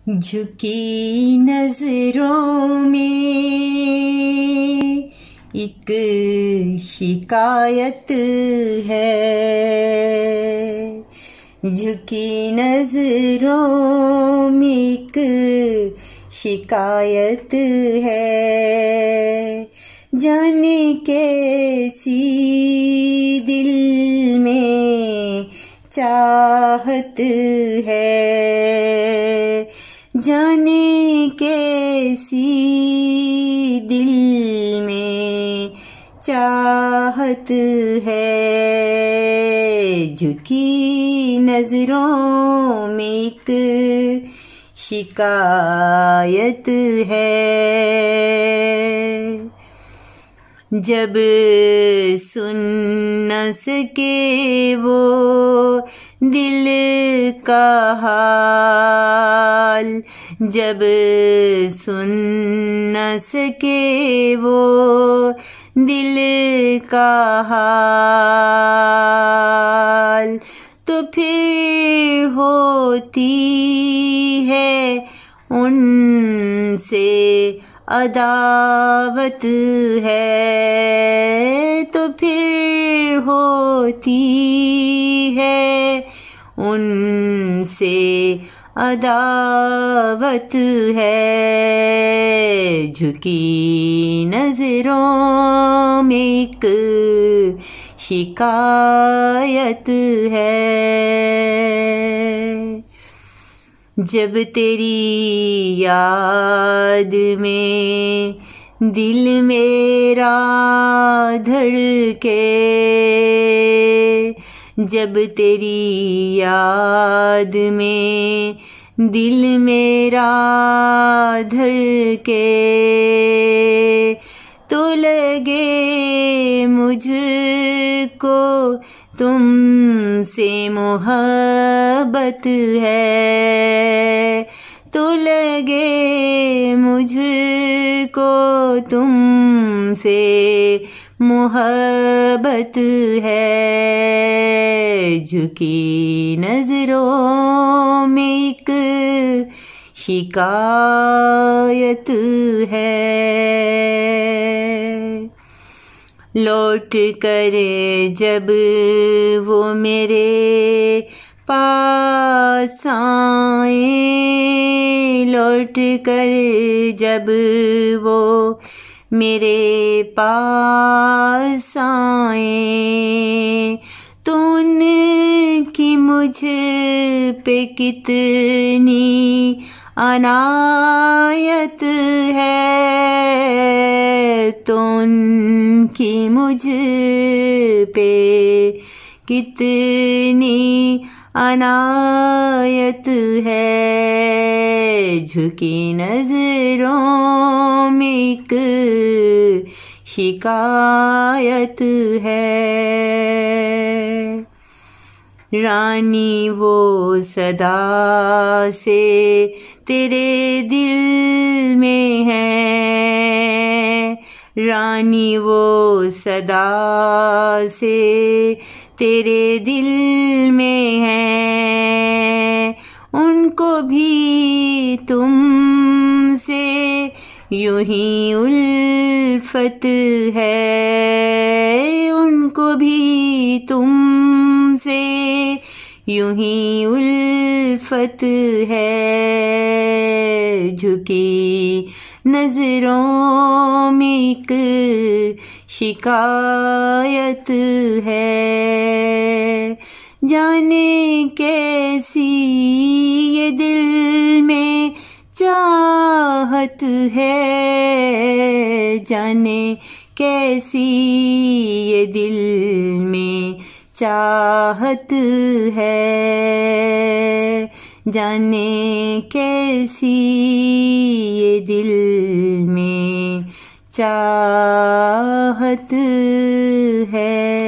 झुकी नजरों में एक शिकायत है, झुकी नजरों में एक शिकायत है। जाने कैसी दिल में चाहत है, जाने कैसी दिल में चाहत है। झुकी नजरों में एक शिकायत है। जब सुन न सके वो दिल का हाल, जब सुन न सके वो दिल का हाल, तो फिर होती है उनसे अदावत है, तो फिर होती है उनसे अदावत है। झुकी नजरों में एक शिकायत है। जब तेरी याद में दिल मेरा धड़के, जब तेरी याद में दिल मेरा धड़के, तो लगे मुझको तुमसे मोहब्बत है, तो लगे मुझको तुमसे मोहब्बत है। झुकी नजरों में एक शिकायत है। लौट कर जब वो मेरे पास आए, लौट कर जब वो मेरे पास आए, तो उनकी मुझ पे कितनी अनायत है, तो उनकी मुझ पे कितनी अनायत है। झुकी नजरों में एक शिकायत है। रानी वो सदा से तेरे दिल में है, रानी वो सदा से तेरे दिल में है, उनको भी तुमसे यूं ही उल्फत है, उनको भी तुमसे यूं ही उल्फत है। झुकी नजरों में एक शिकायत है। जाने कैसी ये दिल में चाहत है, जाने कैसी ये दिल में चाहत है, जाने कैसी ये दिल में चाहत है।